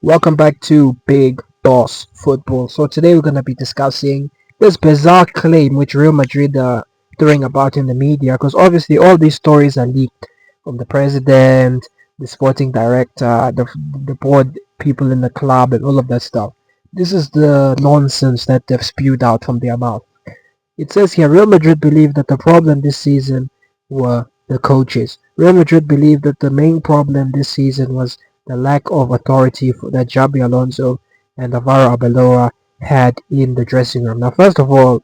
Welcome back to Big Boss Football. So today we're going to be discussing this bizarre claim which Real Madrid are throwing about in the media, because obviously all these stories are leaked from the president, the sporting director, the board people in the club, and all of that stuff. This is the nonsense that they've spewed out from their mouth. It says here Real Madrid believe that the problem this season were the coaches. Real Madrid believe that the main problem this season was the lack of authority that Xabi Alonso and Alvaro Arbeloa had in the dressing room. Now, first of all,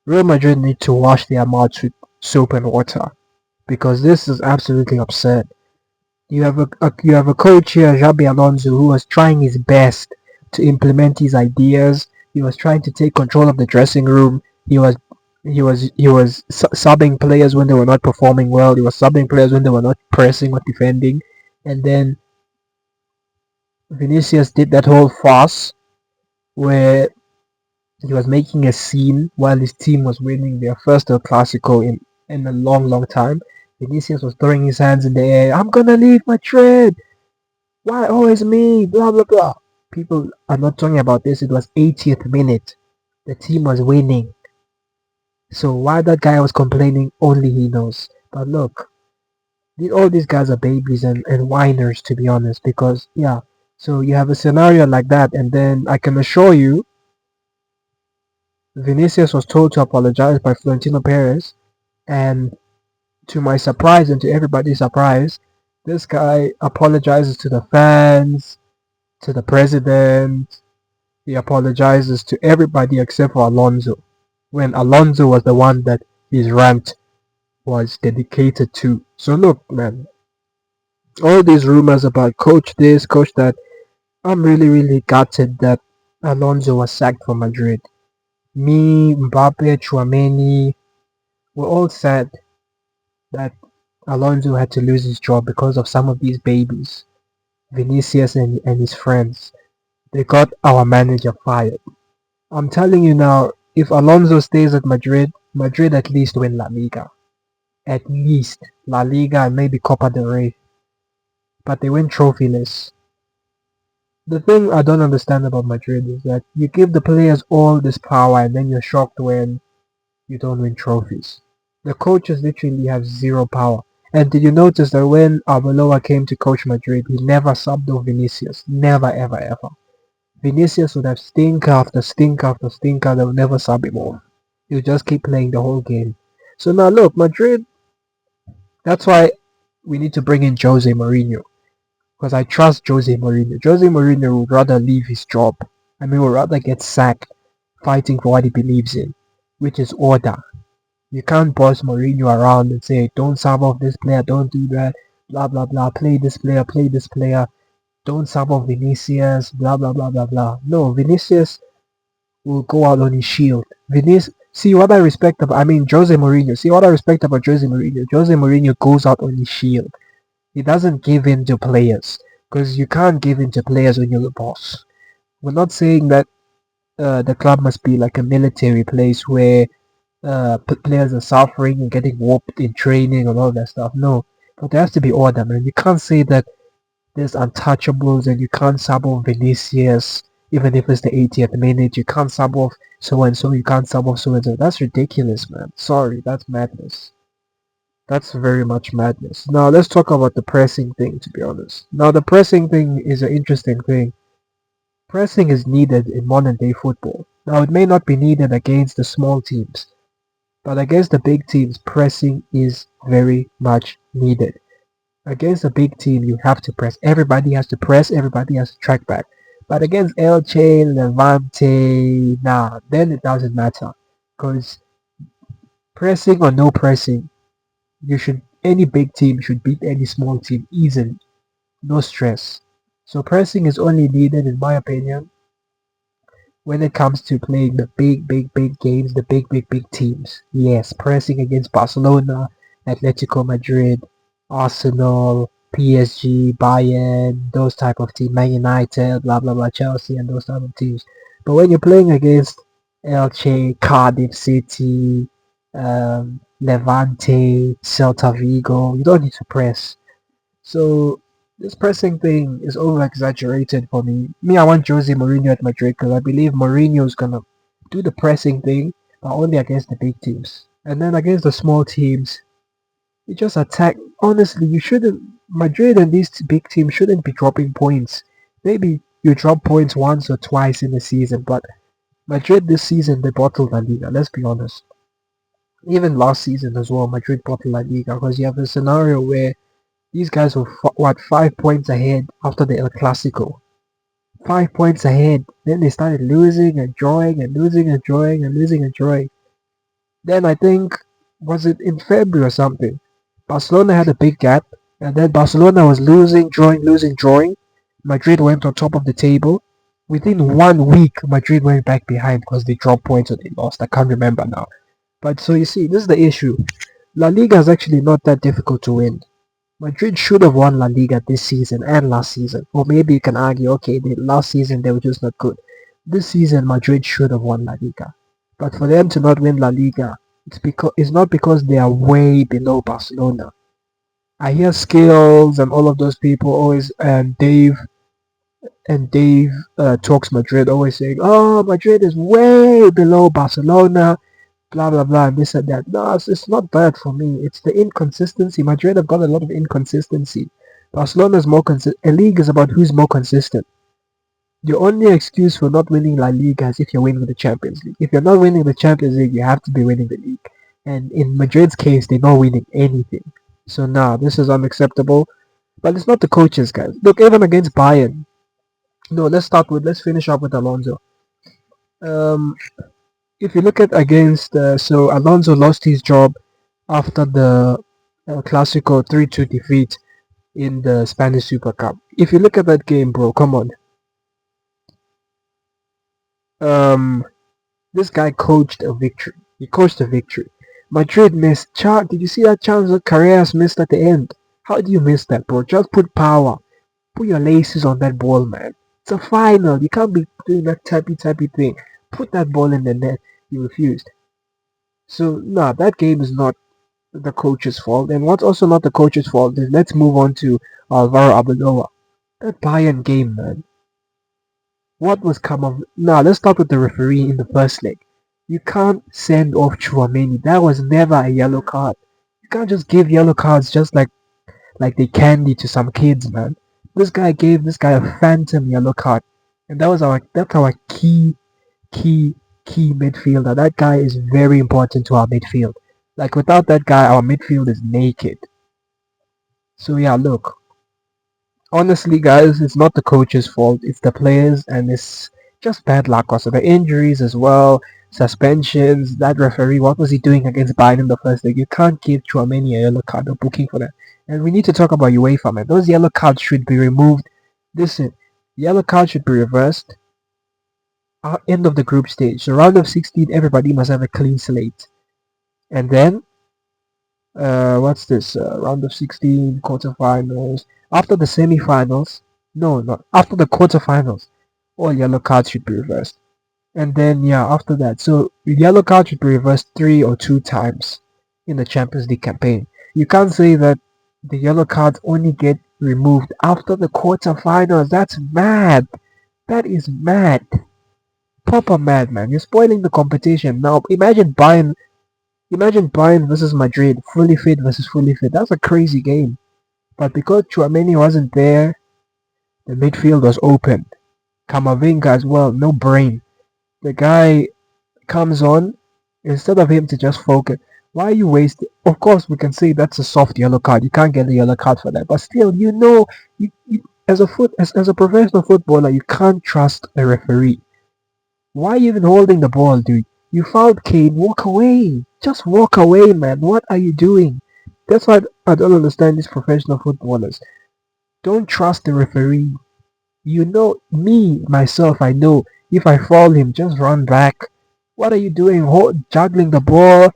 Real Madrid need to wash their mouths with soap and water, because this is absolutely absurd. You have a coach here, Xabi Alonso, who was trying his best to implement his ideas. He was trying to take control of the dressing room. He was subbing players when they were not performing well. He was subbing players when they were not pressing or defending. And then Vinicius did that whole farce where he was making a scene while his team was winning their first El Clasico in a long, long time. Vinicius was throwing his hands in the air. I'm gonna leave Madrid. Why always me? Blah blah blah. People are not talking about this. It was 80th minute. The team was winning. So why that guy was complaining, only he knows. But look, all these guys are babies and whiners, to be honest. Because yeah, so you have a scenario like that, and then I can assure you, Vinicius was told to apologize by Florentino Perez, and to my surprise and to everybody's surprise, this guy apologizes to the fans, to the president. He apologizes to everybody except for Alonso, when Alonso was the one that his rant was dedicated to. So look, man, all these rumors about coach this, coach that, I'm really, really gutted that Alonso was sacked from Madrid. Me, Mbappe, Chouameni, were all sad that Alonso had to lose his job because of some of these babies, Vinicius and his friends. They got our manager fired. I'm telling you now, if Alonso stays at Madrid, Madrid at least win La Liga. At least La Liga and maybe Copa del Rey. But they win trophyless. The thing I don't understand about Madrid is that you give the players all this power and then you're shocked when you don't win trophies. The coaches literally have zero power. And did you notice that when Arbeloa came to coach Madrid, he never subbed off Vinicius? Never, ever, ever. Vinicius would have stinker after stinker after stinker. They would never sub him off. He'll just keep playing the whole game. So now look, Madrid, that's why we need to bring in Jose Mourinho. Because I trust Jose Mourinho. Jose Mourinho would rather leave his job. I mean, would rather get sacked fighting for what he believes in, which is order. You can't boss Mourinho around and say, don't sub off this player, don't do that, blah blah blah, play this player, don't sub off Vinicius, blah blah blah blah blah. No, Vinicius will go out on his shield. See what I respect about, I mean, Jose Mourinho. See what I respect about Jose Mourinho. Jose Mourinho goes out on his shield. He doesn't give in to players, because you can't give in to players when you're the boss. We're not saying that the club must be like a military place where players are suffering and getting whooped in training and all that stuff. No, but there has to be order, man. You can't say that there's untouchables and you can't sub off Vinicius even if it's the 80th minute. You can't sub off so and so. You can't sub off so and so. That's ridiculous, man. Sorry, that's madness. That's very much madness. Now let's talk about the pressing thing. To be honest, now the pressing thing is an interesting thing. Pressing is needed in modern day football. Now it may not be needed against the small teams, but against the big teams, pressing is very much needed. Against a big team, you have to press. Everybody has to press. Everybody has to track back. But against Elche, Levante, nah, then it doesn't matter. Because pressing or no pressing, any big team should beat any small team easily. No stress. So pressing is only needed, in my opinion, when it comes to playing the big, big, big games, the big, big, big teams. Yes, pressing against Barcelona, Atletico Madrid, Arsenal, PSG, Bayern, those type of teams, Man United, blah blah blah, Chelsea, and those type of teams. But when you're playing against Elche, Cardiff City, Levante, Celta Vigo, you don't need to press. So This pressing thing is over exaggerated for me. Me, I want Jose Mourinho at Madrid because I believe Mourinho is gonna do the pressing thing, but only against the big teams. And then against the small teams, you just attack. Honestly, you shouldn't. Madrid and these big teams shouldn't be dropping points. Maybe you drop points once or twice in the season, but Madrid this season they bottled La Liga. Let's be honest. Even last season as well, Madrid bottled La Liga because you have a scenario where these guys were what 5 points ahead after the El Clasico. 5 points ahead. Then they started losing and drawing and losing and drawing and losing and drawing. Then I think was it in February or something? Barcelona had a big gap, and then Barcelona was losing, drawing, losing, drawing. Madrid went on top of the table. Within 1 week, Madrid went back behind because they dropped points or they lost. I can't remember now. But so you see, this is the issue. La Liga is actually not that difficult to win. Madrid should have won La Liga this season and last season. Or maybe you can argue, okay, last season they were just not good. This season, Madrid should have won La Liga. But for them to not win La Liga, it's not because they are way below Barcelona. I hear Skills and all of those people always, and Dave talks Madrid always saying, "Oh, Madrid is way below Barcelona." Blah blah blah, and this and that. No, it's not bad for me. It's the inconsistency. Madrid have got a lot of inconsistency. Barcelona is more consistent. A league is about who's more consistent. Your only excuse for not winning La Liga is if you're winning the Champions League. If you're not winning the Champions League, you have to be winning the league. And in Madrid's case, they're not winning anything. So nah, this is unacceptable. But it's not the coaches, guys. Look, even against Bayern. No, let's finish up with Alonso. Um, if you look at so Alonso lost his job after the Clasico 3-2 defeat in the Spanish Super Cup. If you look at that game, bro, come on. Um, this guy coached a victory. He coached a victory. Madrid missed. Did you see that chance that Carreras missed at the end? How do you miss that, bro? Just put power. Put your laces on that ball, man. It's a final. You can't be doing that tappy thing. Put that ball in the net. You refused. So, nah, that game is not the coach's fault. And what's also not the coach's fault is let's move on to Alvaro Arbeloa. That Bayern game, man. What was come of? Nah, let's start with the referee in the first leg. You can't send off Chouameni. That was never a yellow card. You can't just give yellow cards just like they candy to some kids, man. This guy gave this guy a phantom yellow card, and that's our key key midfielder. That guy is very important to our midfield. Like without that guy, our midfield is naked. So yeah, look, honestly, guys, it's not the coach's fault. It's the players, and it's just bad luck. Also, the injuries as well, suspensions. That referee, what was he doing against Bayern in the first leg? You can't give Chouameni a yellow card or booking for that. And we need to talk about UEFA, man. Those yellow cards should be removed. Listen, yellow card should be reversed. End of the group stage. So round of 16, everybody must have a clean slate. And then what's this? Round of 16, quarterfinals. After the semi-finals, no, not after the quarterfinals, all yellow cards should be reversed. And then yeah, after that, so yellow card should be reversed 3 or 2 times in the Champions League campaign. You can't say that the yellow cards only get removed after the quarterfinals. That's mad. That is mad. Proper mad, man. You're spoiling the competition. Now imagine Bayern versus Madrid, fully fit versus fully fit. That's a crazy game. But because Chouameni wasn't there, the midfield was open. Camavinga as well, no brain. The guy comes on, instead of him to just focus. Why are you wasting? Of course, we can say that's a soft yellow card. You can't get a yellow card for that. But still, as a professional footballer, you can't trust a referee. Why are you even holding the ball, dude? You fouled Kane. Walk away. Just walk away, man. What are you doing? That's why I don't understand these professional footballers. Don't trust the referee. You know, me, myself, I know if I foul him, just run back. What are you doing? Juggling the ball,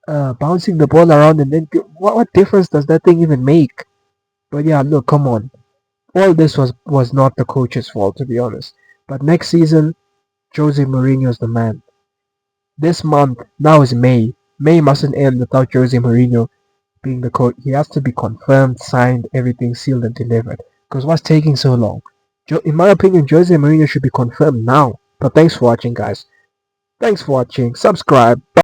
bouncing the ball around, and then what difference does that thing even make? But yeah, look, come on. All this was not the coach's fault, to be honest. But next season, Jose Mourinho is the man. This month, now is May. May mustn't end without Jose Mourinho being the coach. He has to be confirmed, signed, everything sealed and delivered. Because what's taking so long? In my opinion, Jose Mourinho should be confirmed now. But thanks for watching, guys. Thanks for watching. Subscribe.